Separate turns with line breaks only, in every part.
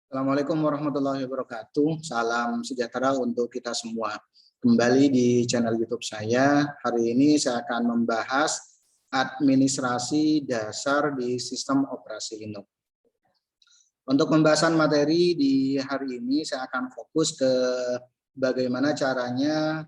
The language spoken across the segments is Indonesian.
Assalamualaikum warahmatullahi wabarakatuh. Salam sejahtera untuk kita semua. Kembali di channel YouTube saya. Hari ini saya akan membahas administrasi dasar di sistem operasi Linux. Untuk pembahasan materi di hari ini saya akan fokus ke bagaimana caranya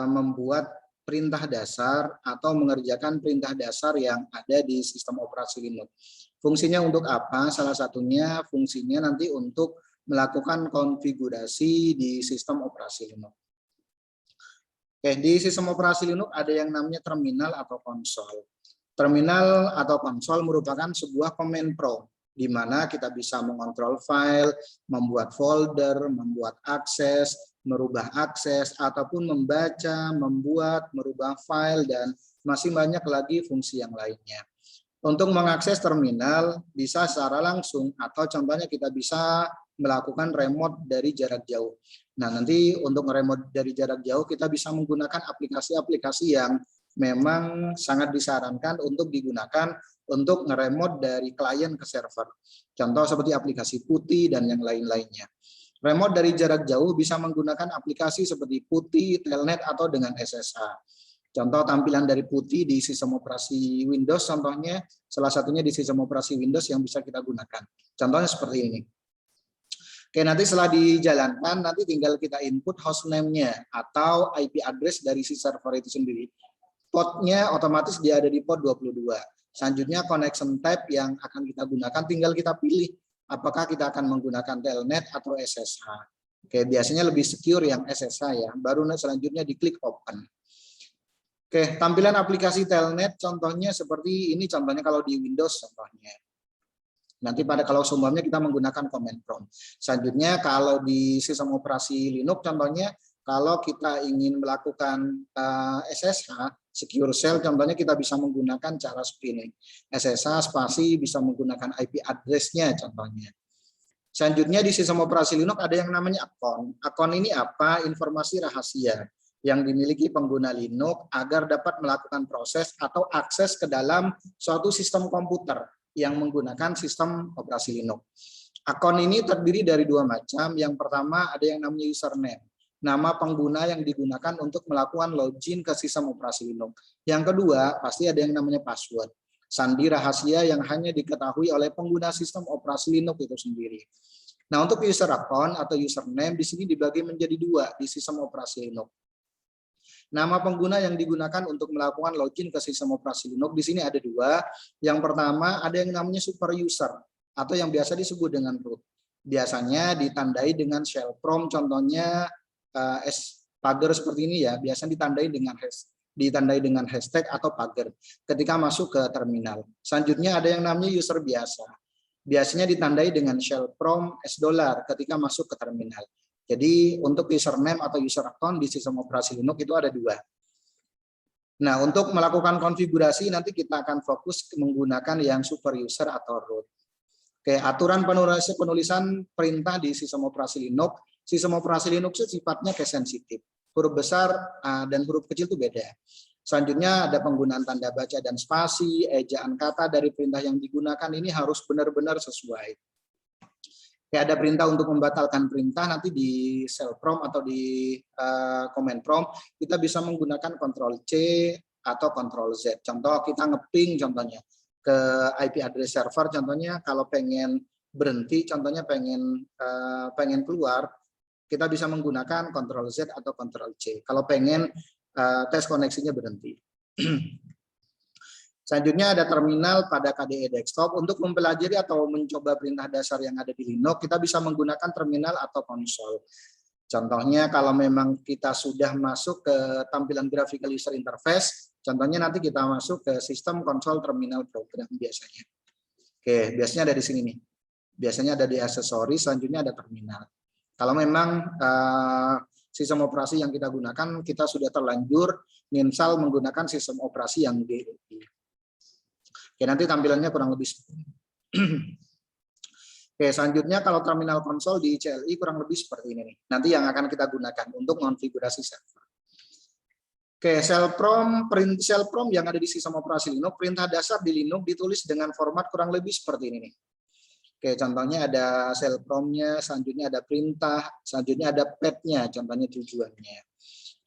membuat perintah dasar atau mengerjakan perintah dasar yang ada di sistem operasi Linux. Fungsinya untuk apa? Salah satunya fungsinya nanti untuk melakukan konfigurasi di sistem operasi Linux. Oke, di sistem operasi Linux ada yang namanya terminal atau konsol. Terminal atau konsol merupakan sebuah command prompt di mana kita bisa mengontrol file, membuat folder, membuat akses, merubah akses, ataupun membaca, membuat, merubah file, dan masih banyak lagi fungsi yang lainnya. Untuk mengakses terminal bisa secara langsung atau contohnya kita bisa melakukan remote dari jarak jauh. Nah, nanti untuk remote dari jarak jauh kita bisa menggunakan aplikasi-aplikasi yang memang sangat disarankan untuk digunakan untuk nge-remote dari klien ke server. Contoh seperti aplikasi Putih dan yang lain-lainnya. Remote dari jarak jauh bisa menggunakan aplikasi seperti Putih, Telnet, atau dengan SSH. Contoh tampilan dari Putih di sistem operasi Windows, contohnya salah satunya di sistem operasi Windows yang bisa kita gunakan. Contohnya seperti ini. Oke, nanti setelah dijalankan, nanti tinggal kita input hostname-nya atau IP address dari si server itu sendiri. Portnya otomatis dia ada di port 22. Selanjutnya connection type yang akan kita gunakan, tinggal kita pilih apakah kita akan menggunakan Telnet atau SSH. Oke, biasanya lebih secure yang SSH ya. Baru selanjutnya diklik open. Oke, tampilan aplikasi Telnet contohnya seperti ini, contohnya kalau di Windows contohnya. Nanti kalau seumpamanya kita menggunakan command prompt. Selanjutnya kalau di sistem operasi Linux contohnya kalau kita ingin melakukan SSH, secure shell, contohnya kita bisa menggunakan cara seperti ini. SSH spasi bisa menggunakan IP address-nya contohnya. Selanjutnya di sistem operasi Linux ada yang namanya akun. Akun ini apa? Informasi rahasia yang dimiliki pengguna Linux agar dapat melakukan proses atau akses ke dalam suatu sistem komputer yang menggunakan sistem operasi Linux. Akun ini terdiri dari dua macam. Yang pertama ada yang namanya username, nama pengguna yang digunakan untuk melakukan login ke sistem operasi Linux. Yang kedua pasti ada yang namanya password, sandi rahasia yang hanya diketahui oleh pengguna sistem operasi Linux itu sendiri. Nah, untuk user account atau username di sini dibagi menjadi dua di sistem operasi Linux. Nama pengguna yang digunakan untuk melakukan login ke sistem operasi Linux di sini ada dua. Yang pertama ada yang namanya super user atau yang biasa disebut dengan root. Biasanya ditandai dengan shell prompt, contohnya pagar seperti ini ya. Biasanya ditandai dengan hashtag atau pagar ketika masuk ke terminal. Selanjutnya ada yang namanya user biasa. Biasanya ditandai dengan shell prompt $, ketika masuk ke terminal. Jadi untuk username atau user account di sistem operasi Linux itu ada dua. Nah, untuk melakukan konfigurasi nanti kita akan fokus menggunakan yang super user atau root. Oke, aturan penulisan perintah di sistem operasi Linux. Sistem operasi Linux itu sifatnya case sensitif. Huruf besar dan huruf kecil itu beda. Selanjutnya ada penggunaan tanda baca dan spasi, ejaan kata dari perintah yang digunakan ini harus benar-benar sesuai. Ya, ada perintah untuk membatalkan perintah nanti di shell prompt atau di command prompt kita bisa menggunakan Ctrl C atau Ctrl Z. Contoh kita ngeping contohnya ke IP address server, contohnya kalau pengen berhenti, contohnya pengen keluar, kita bisa menggunakan Ctrl Z atau Ctrl C. Kalau pengen tes koneksinya berhenti. Selanjutnya ada terminal pada KDE desktop. Untuk mempelajari atau mencoba perintah dasar yang ada di Linux, kita bisa menggunakan terminal atau konsol. Contohnya kalau memang kita sudah masuk ke tampilan graphical user interface, contohnya nanti kita masuk ke sistem konsol terminal program biasanya. Oke, biasanya ada di sini nih. Biasanya ada di aksesoris, selanjutnya ada terminal. Kalau memang sistem operasi yang kita gunakan, kita sudah terlanjur install menggunakan sistem operasi yang GUI. Oke, nanti tampilannya kurang lebih seperti ini. Oke, selanjutnya kalau terminal konsol di CLI kurang lebih seperti ini nih. Nanti yang akan kita gunakan untuk konfigurasi server. Oke, shell prompt yang ada di sistem operasi Linux, perintah dasar di Linux ditulis dengan format kurang lebih seperti ini nih. Oke, contohnya ada cell prompt-nya, selanjutnya ada perintah, selanjutnya ada path-nya, contohnya tujuannya.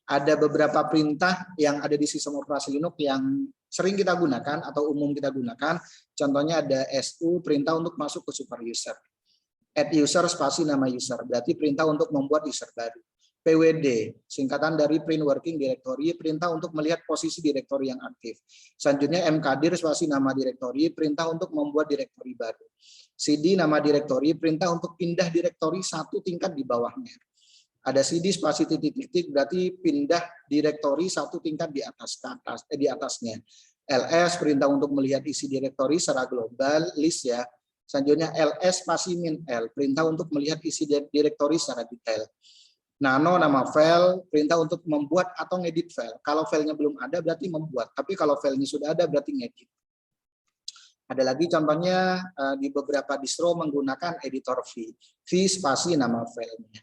Ada beberapa perintah yang ada di sistem operasi Linux yang sering kita gunakan atau umum kita gunakan. Contohnya ada su, perintah untuk masuk ke super user. Add user spasi nama user, berarti perintah untuk membuat user baru. PWD, singkatan dari print working directory, perintah untuk melihat posisi direktori yang aktif. Selanjutnya mkdir spasi nama direktori, perintah untuk membuat direktori baru. CD nama direktori, perintah untuk pindah direktori satu tingkat di bawahnya. Ada CD spasi titik-titik, berarti pindah direktori satu tingkat di atasnya. LS, perintah untuk melihat isi direktori secara global, list ya. Selanjutnya ls spasi min l, perintah untuk melihat isi direktori secara detail. Nano nama file, perintah untuk membuat atau ngedit file. Kalau filenya belum ada berarti membuat, tapi kalau filenya sudah ada berarti ngedit. Ada lagi contohnya di beberapa distro menggunakan editor V. V spasi nama filenya.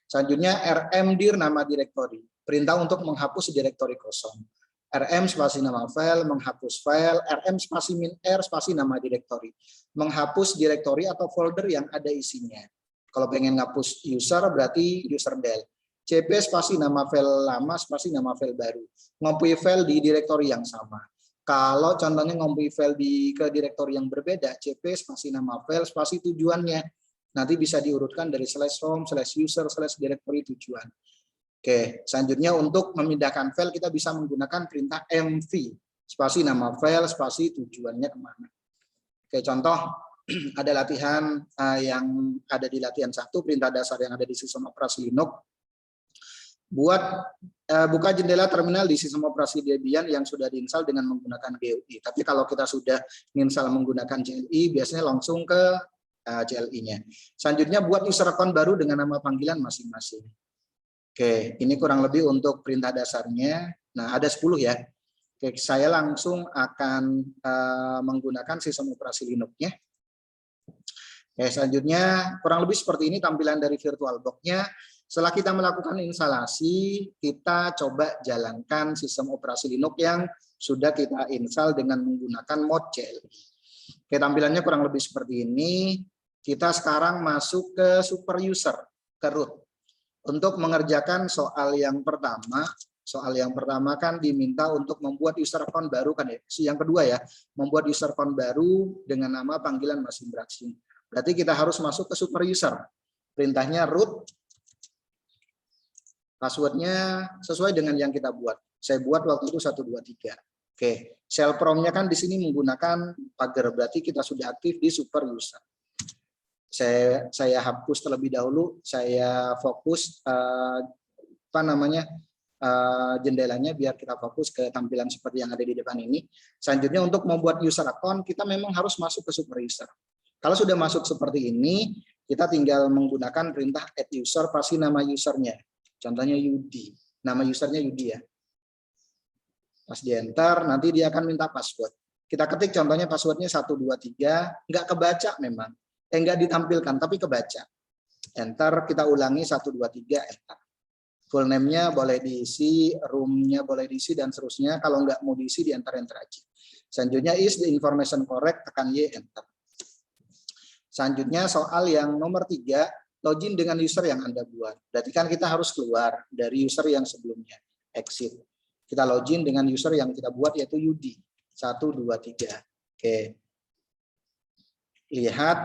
Selanjutnya rmdir nama direktori, perintah untuk menghapus direktori kosong. Rm spasi nama file, menghapus file. Rm spasi min r spasi nama direktori, menghapus direktori atau folder yang ada isinya. Kalau pengen ngapus user berarti user del. CP spasi nama file lama spasi nama file baru. Ngopi file di direktori yang sama. Kalau contohnya ngopi file ke direktori yang berbeda, CP spasi nama file spasi tujuannya. Nanti bisa diurutkan dari /home, /user, /directory tujuan. Oke, selanjutnya untuk memindahkan file kita bisa menggunakan perintah mv spasi nama file spasi tujuannya kemana. Oke, contoh ada latihan yang ada di latihan 1, perintah dasar yang ada di sistem operasi Linux. Buka jendela terminal di sistem operasi Debian yang sudah diinstal dengan menggunakan GUI. Tapi kalau kita sudah menginstal menggunakan CLI, biasanya langsung ke CLI-nya. Selanjutnya buat user account baru dengan nama panggilan masing-masing. Oke, ini kurang lebih untuk perintah dasarnya. Nah, ada 10 ya. Oke, saya langsung akan menggunakan sistem operasi Linux-nya. Oke, selanjutnya kurang lebih seperti ini tampilan dari VirtualBox-nya. Setelah kita melakukan instalasi, kita coba jalankan sistem operasi Linux yang sudah kita install dengan menggunakan mod CLI. Oke, tampilannya kurang lebih seperti ini. Kita sekarang masuk ke super user, ke root. Untuk mengerjakan soal yang pertama kan diminta untuk membuat user account baru kan ya. Yang kedua ya, membuat user account baru dengan nama panggilan masing-masing. Berarti kita harus masuk ke super user. Perintahnya root. Passwordnya sesuai dengan yang kita buat. Saya buat waktu itu 123. Oke, shell prompt-nya kan di sini menggunakan pagar, berarti kita sudah aktif di super user. Saya hapus terlebih dahulu, saya fokus jendelanya biar kita fokus ke tampilan seperti yang ada di depan ini. Selanjutnya untuk membuat user account kita memang harus masuk ke super user. Kalau sudah masuk seperti ini, kita tinggal menggunakan perintah add user pasti nama usernya. Contohnya Yudi, nama usernya Yudi ya. Pas di enter, nanti dia akan minta password. Kita ketik contohnya passwordnya 123, nggak kebaca memang. Nggak ditampilkan, tapi kebaca. Enter, kita ulangi 123, enter. Full name-nya boleh diisi, room-nya boleh diisi, dan seterusnya. Kalau nggak mau diisi, di enter-enter aja. Selanjutnya is the information correct, tekan Y, enter. Selanjutnya soal yang nomor 3, login dengan user yang Anda buat. Berarti kan kita harus keluar dari user yang sebelumnya, exit. Kita login dengan user yang kita buat yaitu Yudi, 123. Oke. Lihat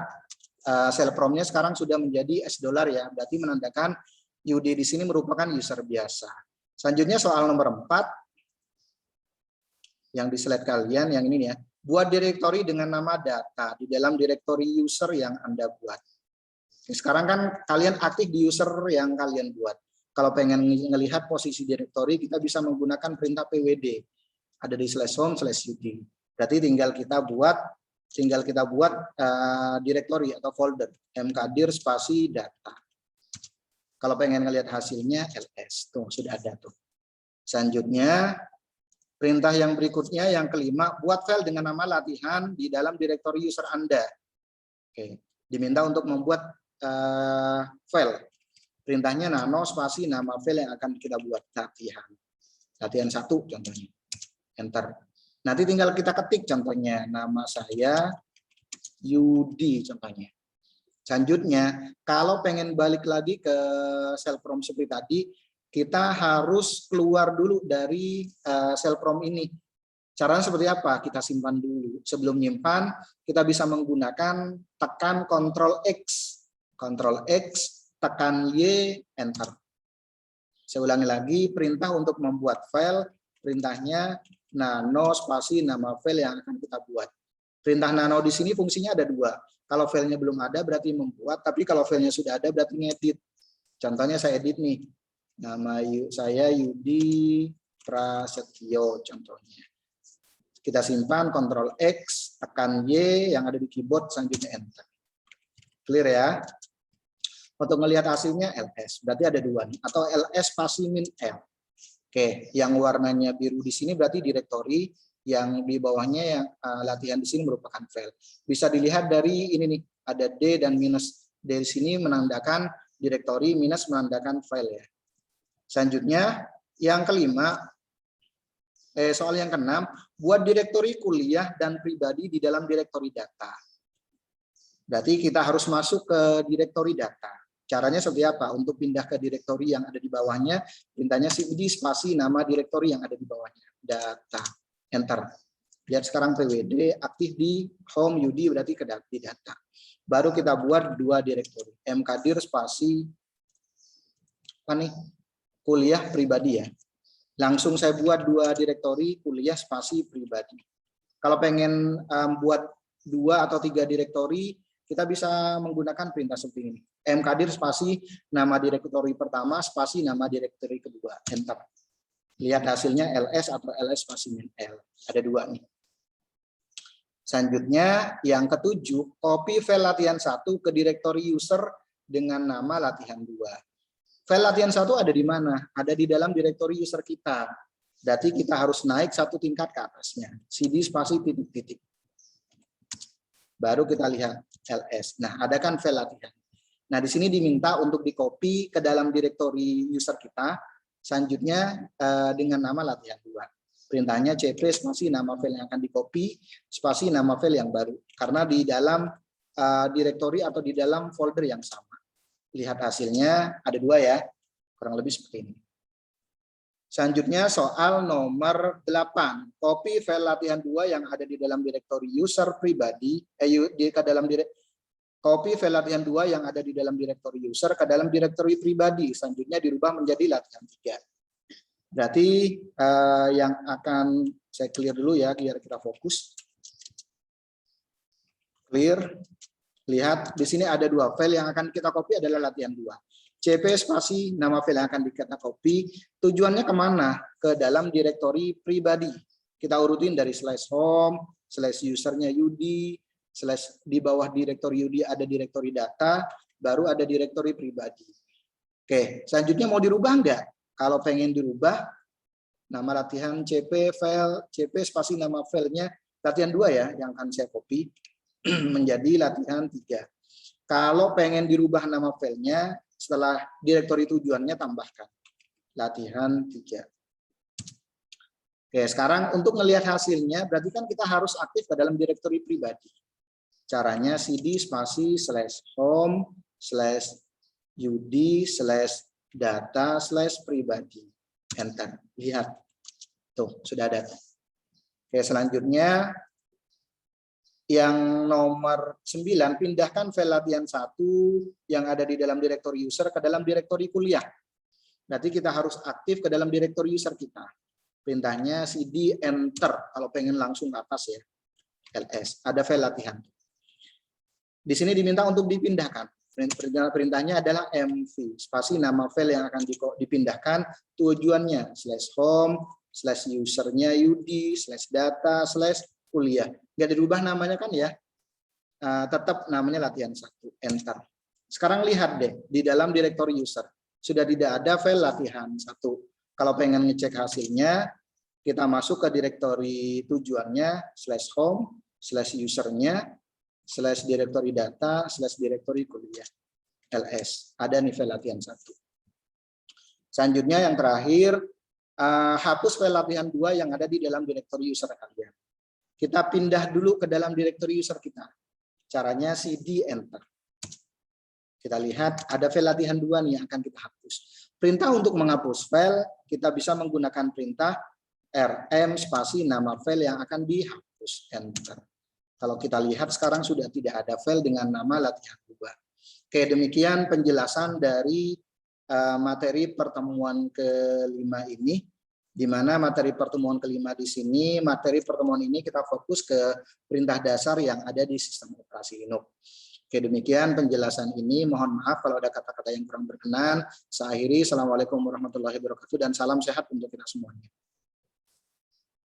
shell prompt-nya sekarang sudah menjadi $, ya. Berarti menandakan Yudi di sini merupakan user biasa. Selanjutnya soal nomor 4 yang di slide kalian yang ini ya. Buat direktori dengan nama data di dalam direktori user yang Anda buat. Sekarang kan kalian aktif di user yang kalian buat. Kalau pengen melihat posisi direktori, kita bisa menggunakan perintah pwd. Ada di /home /ud. Berarti tinggal kita buat direktori atau folder mkdir spasi data. Kalau pengen ngelihat hasilnya ls, tuh sudah ada tuh. Selanjutnya perintah yang berikutnya yang kelima, buat file dengan nama latihan di dalam direktori user Anda. Oke, diminta untuk membuat file. Perintahnya nano spasi nama file yang akan kita buat latihan. Latihan 1 contohnya. Enter. Nanti tinggal kita ketik contohnya nama saya Yudi contohnya. Selanjutnya, kalau pengen balik lagi ke sel prom seperti tadi, kita harus keluar dulu dari sel prom ini. Caranya seperti apa? Kita simpan dulu. Sebelum nyimpan, kita bisa menggunakan tekan Ctrl X. Ctrl X, tekan Y, Enter. Saya ulangi lagi, perintah untuk membuat file, perintahnya nano spasi nama file yang akan kita buat. Perintah nano di sini fungsinya ada dua. Kalau filenya belum ada berarti membuat, tapi kalau filenya sudah ada berarti ngedit. Contohnya saya edit nih. Nama saya Yudi Prasetyo contohnya. Kita simpan Ctrl X, tekan Y yang ada di keyboard, selanjutnya Enter. Clear ya? Untuk melihat hasilnya ls, berarti ada dua nih, atau ls spasi min l. Oke, yang warnanya biru di sini berarti direktori, yang di bawahnya yang latihan di sini merupakan file. Bisa dilihat dari ini nih, ada D dan minus. Dari sini menandakan direktori, minus menandakan file ya. Selanjutnya, yang kelima, soal yang keenam, buat direktori kuliah dan pribadi di dalam direktori data. Berarti kita harus masuk ke direktori data. Caranya seperti apa? Untuk pindah ke direktori yang ada di bawahnya, perintahnya cd spasi nama direktori yang ada di bawahnya. Data. Enter. Lihat sekarang PWD aktif di home Yudi berarti ke di data. Baru kita buat dua direktori. mkdir spasi apa nih? Kuliah pribadi ya. Langsung saya buat dua direktori kuliah spasi pribadi. Kalau pengen buat dua atau tiga direktori, kita bisa menggunakan perintah seperti ini. mkdir spasi nama direktori pertama spasi nama direktori kedua. Enter. Lihat hasilnya ls atau ls spasi min l. Ada dua nih. Selanjutnya yang ketujuh, copy file latihan 1 ke direktori user dengan nama latihan 2. File latihan 1 ada di mana? Ada di dalam direktori user kita. Berarti kita harus naik satu tingkat ke atasnya. cd spasi titik-titik. Baru kita lihat ls. Nah, ada kan file latihan. Nah, di sini diminta untuk di-copy ke dalam direktori user kita. Selanjutnya dengan nama latihan 2. Perintahnya cp spasi nama file yang akan di-copy, spasi nama file yang baru. Karena di dalam direktori atau di dalam folder yang sama. Lihat hasilnya, ada dua ya. Kurang lebih seperti ini. Selanjutnya soal nomor 8. Copy file latihan 2 yang ada di dalam direktori user pribadi, ke dalam copy file latihan 2 yang ada di dalam direktori user ke dalam direktori pribadi. Selanjutnya dirubah menjadi latihan 3. Berarti yang akan saya clear dulu ya, biar kita fokus. Clear. Lihat, di sini ada dua file yang akan kita copy adalah latihan 2. cp spasi nama file yang akan kita copy. Tujuannya kemana? Ke dalam direktori pribadi. Kita urutin dari slash home, slash usernya Yudi, slash di bawah direktori Yudi ada direktori data, baru ada direktori pribadi. Oke, selanjutnya mau dirubah enggak? Kalau pengen dirubah, nama latihan cp file, cp spasi nama filenya latihan 2 ya, yang akan saya copy menjadi latihan 3. Kalau pengen dirubah nama filenya, setelah direktori tujuannya tambahkan latihan 3. Oke, sekarang untuk melihat hasilnya, berarti kan kita harus aktif ke dalam direktori pribadi. Caranya cd spasi slash home slash Yudi slash data slash pribadi. Enter. Lihat. Tuh, sudah ada. Oke, selanjutnya yang nomor 9, pindahkan file latihan 1 yang ada di dalam direktori user ke dalam direktori kuliah. Berarti kita harus aktif ke dalam direktori user kita. Perintahnya cd enter kalau pengen langsung ke atas ya. ls. Ada file latihan. Di sini diminta untuk dipindahkan. Perintahnya adalah mv, spasi nama file yang akan dipindahkan, tujuannya slash home, slash usernya Yudi, slash data, slash kuliah. Nggak dirubah namanya kan ya, tetap namanya latihan 1, enter. Sekarang lihat deh, di dalam direktori user, sudah tidak ada file latihan 1. Kalau pengen ngecek hasilnya, kita masuk ke direktori tujuannya, slash home, slash usernya, slash direktori data, slash direktori kuliah, ls. Ada nih file latihan 1. Selanjutnya yang terakhir, hapus file latihan 2 yang ada di dalam direktori user kalian. Kita pindah dulu ke dalam direktori user kita. Caranya CD Enter. Kita lihat ada file latihan 2 nih yang akan kita hapus. Perintah untuk menghapus file, kita bisa menggunakan perintah rm spasi nama file yang akan dihapus. Enter. Kalau kita lihat sekarang sudah tidak ada file dengan nama latihan 2. Oke, demikian penjelasan dari materi pertemuan kelima ini, di mana materi pertemuan kelima di sini, materi pertemuan ini kita fokus ke perintah dasar yang ada di sistem operasi Linux. Oke, demikian penjelasan ini. Mohon maaf kalau ada kata-kata yang kurang berkenan. Saya akhiri. Assalamualaikum warahmatullahi wabarakatuh dan salam sehat untuk kita semuanya.